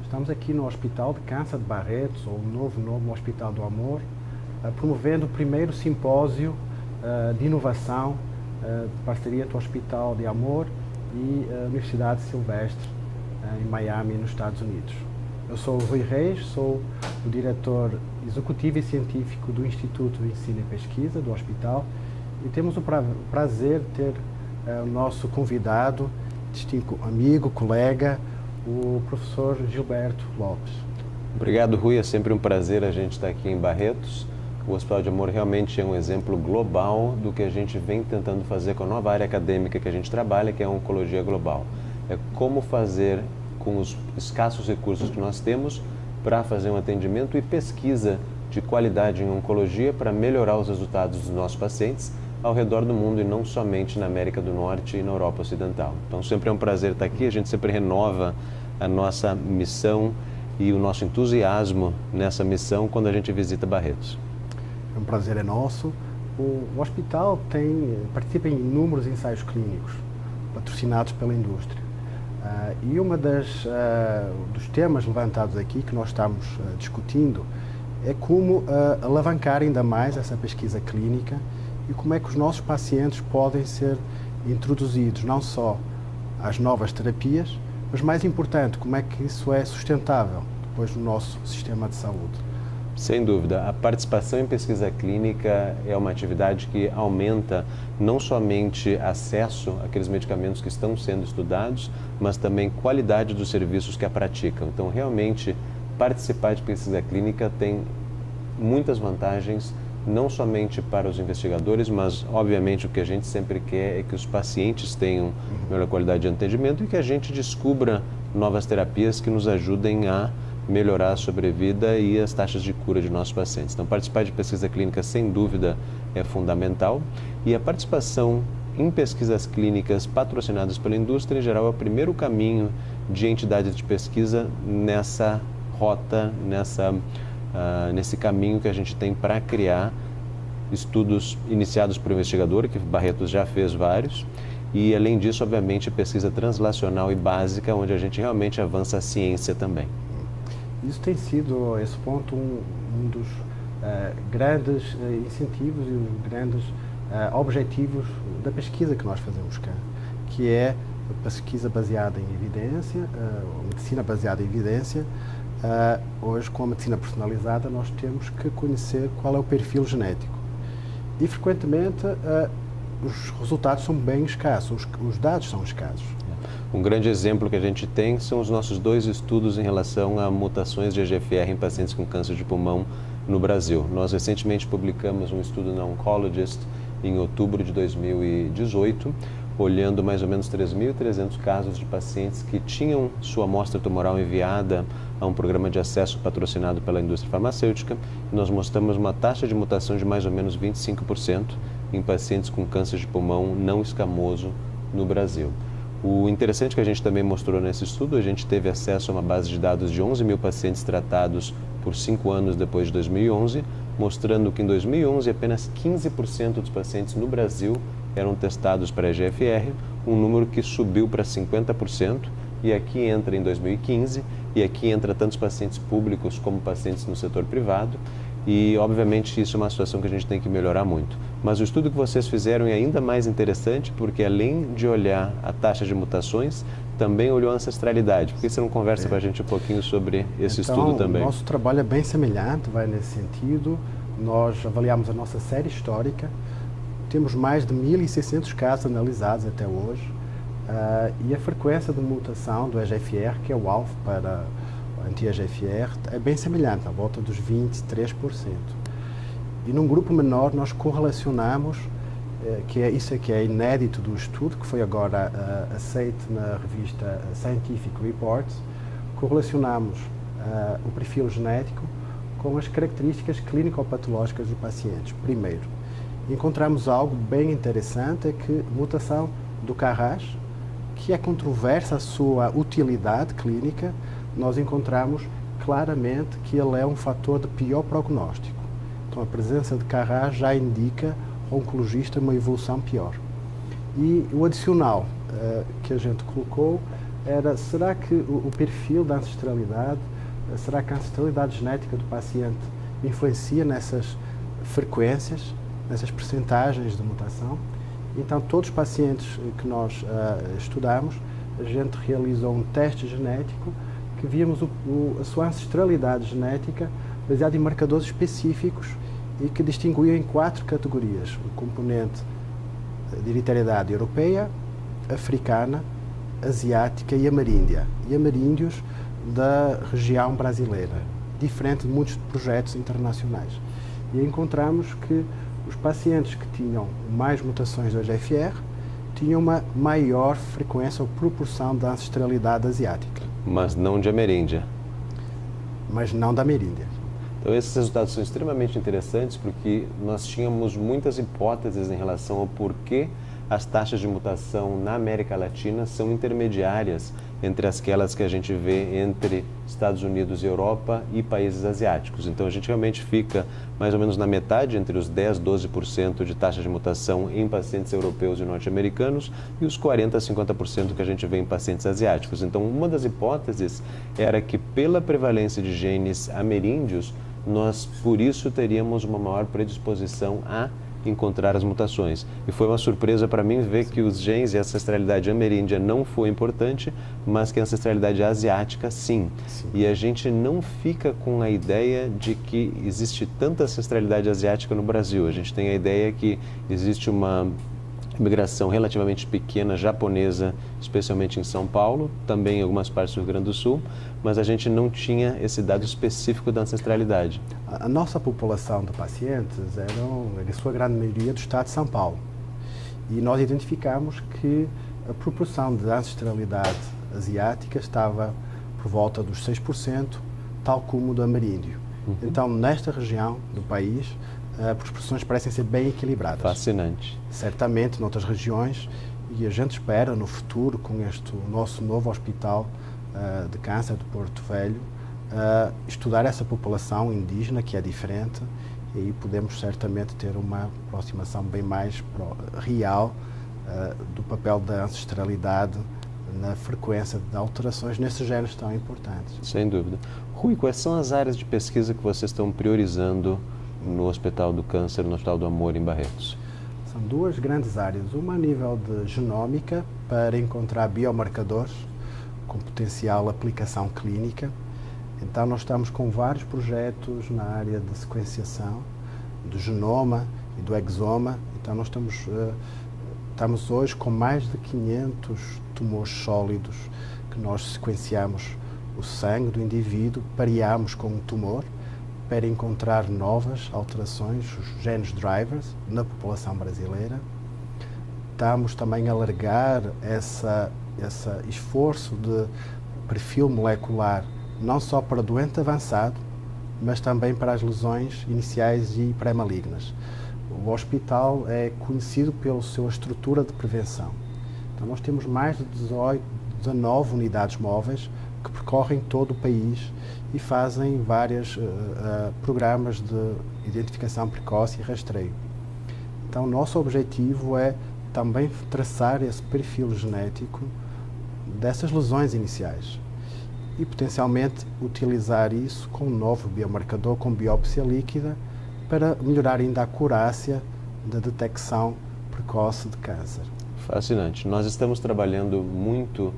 Estamos aqui no Hospital de Câncer de Barretos, ou o novo nome Hospital do Amor, promovendo o primeiro simpósio de inovação de parceria entre o Hospital de Amor e a Universidade Silvestre em Miami, nos Estados Unidos. Eu sou o Rui Reis, sou o diretor executivo e científico do Instituto de Ensino e Pesquisa do Hospital e temos o prazer de ter o nosso convidado, distinto amigo, colega, o professor Gilberto Lopes. Obrigado, Rui. É sempre um prazer a gente estar aqui em Barretos. O Hospital de Amor realmente é um exemplo global do que a gente vem tentando fazer com a nova área acadêmica que a gente trabalha, que é a oncologia global. É como fazer com os escassos recursos que nós temos para fazer um atendimento e pesquisa de qualidade em oncologia para melhorar os resultados dos nossos pacientes ao redor do mundo e não somente na América do Norte e na Europa Ocidental. Então sempre é um prazer estar aqui, a gente sempre renova a nossa missão e o nosso entusiasmo nessa missão quando a gente visita Barretos. É um prazer é nosso. O hospital participa em inúmeros ensaios clínicos patrocinados pela indústria. E dos temas levantados aqui que nós estamos discutindo é como alavancar ainda mais essa pesquisa clínica e como é que os nossos pacientes podem ser introduzidos não só às novas terapias, mas mais importante, como é que isso é sustentável depois no nosso sistema de saúde. Sem dúvida, a participação em pesquisa clínica é uma atividade que aumenta não somente acesso àqueles medicamentos que estão sendo estudados, mas também qualidade dos serviços que a praticam. Então, realmente, participar de pesquisa clínica tem muitas vantagens, não somente para os investigadores, mas, obviamente, o que a gente sempre quer é que os pacientes tenham melhor qualidade de atendimento e que a gente descubra novas terapias que nos ajudem a melhorar a sobrevida e as taxas de cura de nossos pacientes. Então, participar de pesquisa clínica, sem dúvida, é fundamental. E a participação em pesquisas clínicas patrocinadas pela indústria, em geral, é o primeiro caminho de entidades de pesquisa nessa rota, nesse caminho que a gente tem para criar estudos iniciados por investigador, que Barretos já fez vários, e, além disso, obviamente, pesquisa translacional e básica, onde a gente realmente avança a ciência também. Isso tem sido, esse ponto, um dos grandes incentivos e os grandes objetivos da pesquisa que nós fazemos cá, que é a pesquisa baseada em evidência, medicina baseada em evidência. Hoje, com a medicina personalizada, nós temos que conhecer qual é o perfil genético. E, frequentemente, os resultados são bem escassos, os dados são escassos. Um grande exemplo que a gente tem são os nossos 2 estudos em relação a mutações de EGFR em pacientes com câncer de pulmão no Brasil. Nós recentemente publicamos um estudo na Oncologist em outubro de 2018, olhando mais ou menos 3.300 casos de pacientes que tinham sua amostra tumoral enviada a um programa de acesso patrocinado pela indústria farmacêutica. E nós mostramos uma taxa de mutação de mais ou menos 25% em pacientes com câncer de pulmão não escamoso no Brasil. O interessante que a gente também mostrou nesse estudo, a gente teve acesso a uma base de dados de 11 mil pacientes tratados por 5 anos depois de 2011, mostrando que em 2011 apenas 15% dos pacientes no Brasil eram testados para EGFR, um número que subiu para 50%, e aqui entra em 2015, e aqui entra tantos pacientes públicos como pacientes no setor privado, e obviamente isso é uma situação que a gente tem que melhorar muito. Mas o estudo que vocês fizeram é ainda mais interessante porque, além de olhar a taxa de mutações, também olhou a ancestralidade. Por que você não conversa com a gente um pouquinho sobre esse estudo também? O nosso trabalho é bem semelhante, vai nesse sentido. Nós avaliamos a nossa série histórica, temos mais de 1.600 casos analisados até hoje, e a frequência de mutação do EGFR, que é o alvo para anti-EGFR, é bem semelhante, à volta dos 23%. E num grupo menor nós correlacionamos, isso aqui é inédito do estudo, que foi agora aceito na revista Scientific Reports, correlacionamos o perfil genético com as características clínico-patológicas dos pacientes. Primeiro, encontramos algo bem interessante, é que a mutação do KRAS, que é controversa a sua utilidade clínica, nós encontramos claramente que ele é um fator de pior prognóstico. Então, a presença de KRAS já indica ao oncologista uma evolução pior. E o adicional que a gente colocou era, será que o perfil da ancestralidade, será que a ancestralidade genética do paciente influencia nessas frequências, nessas percentagens de mutação? Então, todos os pacientes que nós estudamos, a gente realizou um teste genético que víamos a sua ancestralidade genética baseada em marcadores específicos e que distinguiam em 4 categorias: o componente de hereditariedade europeia, africana, asiática e ameríndia. E ameríndios da região brasileira, diferente de muitos projetos internacionais. E encontramos que os pacientes que tinham mais mutações do EGFR tinham uma maior frequência ou proporção da ancestralidade asiática. Mas não de ameríndia. Mas não da ameríndia. Então, esses resultados são extremamente interessantes porque nós tínhamos muitas hipóteses em relação ao porquê as taxas de mutação na América Latina são intermediárias entre aquelas que a gente vê entre Estados Unidos e Europa e países asiáticos. Então, a gente realmente fica mais ou menos na metade, entre os 10% e 12% de taxa de mutação em pacientes europeus e norte-americanos e os 40% a 50% que a gente vê em pacientes asiáticos. Então, uma das hipóteses era que, pela prevalência de genes ameríndios, nós, por isso, teríamos uma maior predisposição a encontrar as mutações. E foi uma surpresa para mim ver que os genes e a ancestralidade ameríndia não foi importante, mas que a ancestralidade asiática sim. E a gente não fica com a ideia de que existe tanta ancestralidade asiática no Brasil. A gente tem a ideia que existe uma imigração relativamente pequena japonesa, especialmente em São Paulo, também em algumas partes do Rio Grande do Sul, mas a gente não tinha esse dado específico da ancestralidade. A nossa população de pacientes eram, em sua grande maioria, do estado de São Paulo. E nós identificamos que a proporção de ancestralidade asiática estava por volta dos 6%, tal como do ameríndio. Então, nesta região do país, as proporções parecem ser bem equilibradas. Fascinante. Certamente, noutras regiões, e a gente espera no futuro, com este nosso novo hospital de câncer de Porto Velho, estudar essa população indígena que é diferente, e aí podemos certamente ter uma aproximação bem mais real do papel da ancestralidade na frequência de alterações nesses genes tão importantes. Sem dúvida. Rui, quais são as áreas de pesquisa que vocês estão priorizando no Hospital do Câncer, no Hospital do Amor, em Barretos? São 2 grandes áreas. Uma a nível de genómica, para encontrar biomarcadores com potencial aplicação clínica. Então, nós estamos com vários projetos na área de sequenciação do genoma e do exoma. Então, nós estamos hoje com mais de 500 tumores sólidos que nós sequenciamos o sangue do indivíduo, pareamos com o tumor para encontrar novas alterações, os genes drivers, na população brasileira. Estamos também a alargar esse esforço de perfil molecular, não só para doente avançado, mas também para as lesões iniciais e pré-malignas. O hospital é conhecido pela sua estrutura de prevenção. Então, nós temos mais de 19 unidades móveis que percorrem todo o país e fazem vários programas de identificação precoce e rastreio. Então, nosso objetivo é também traçar esse perfil genético dessas lesões iniciais e, potencialmente, utilizar isso com um novo biomarcador, com biópsia líquida, para melhorar ainda a acurácia da detecção precoce de câncer. Fascinante. Nós estamos trabalhando muito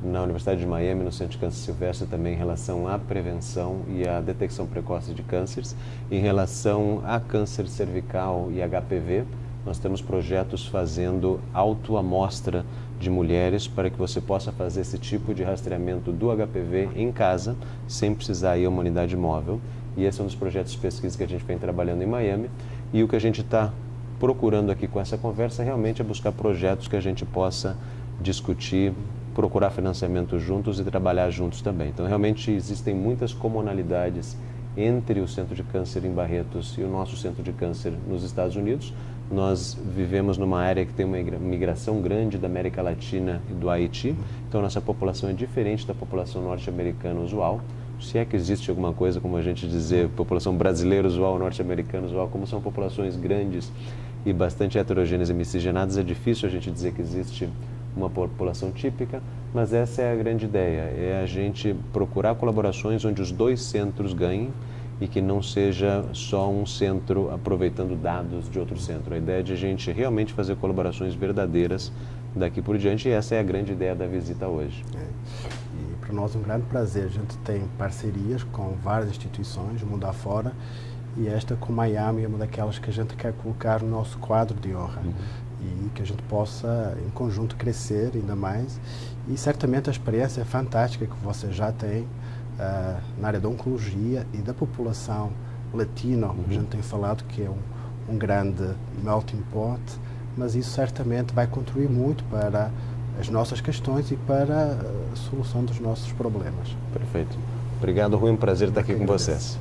na Universidade de Miami, no Centro de Câncer Silvestre, também em relação à prevenção e à detecção precoce de cânceres. Em relação a câncer cervical e HPV, nós temos projetos fazendo autoamostra de mulheres para que você possa fazer esse tipo de rastreamento do HPV em casa, sem precisar ir a uma unidade móvel. E esse é um dos projetos de pesquisa que a gente vem trabalhando em Miami. E o que a gente está procurando aqui com essa conversa realmente é buscar projetos que a gente possa discutir, procurar financiamento juntos e trabalhar juntos também. Então, realmente existem muitas comunalidades entre o Centro de Câncer em Barretos e o nosso Centro de Câncer nos Estados Unidos. Nós vivemos numa área que tem uma migração grande da América Latina e do Haiti, então nossa população é diferente da população norte-americana usual. Se é que existe alguma coisa, como a gente dizer, população brasileira usual, norte-americana usual, como são populações grandes e bastante heterogêneas e miscigenadas, é difícil a gente dizer que existe uma população típica, mas essa é a grande ideia, é a gente procurar colaborações onde os dois centros ganhem e que não seja só um centro aproveitando dados de outro centro. A ideia é de a gente realmente fazer colaborações verdadeiras daqui por diante, e essa é a grande ideia da visita hoje. E para nós é um grande prazer. A gente tem parcerias com várias instituições do mundo afora, e esta com Miami é uma daquelas que a gente quer colocar no nosso quadro de honra. E que a gente possa, em conjunto, crescer ainda mais. E certamente a experiência é fantástica que você já tem na área da oncologia e da população latina. A gente tem falado que é um grande melting pot, mas isso certamente vai contribuir muito para as nossas questões e para a solução dos nossos problemas. Perfeito. Obrigado, Rui. Um prazer estar aqui com vocês.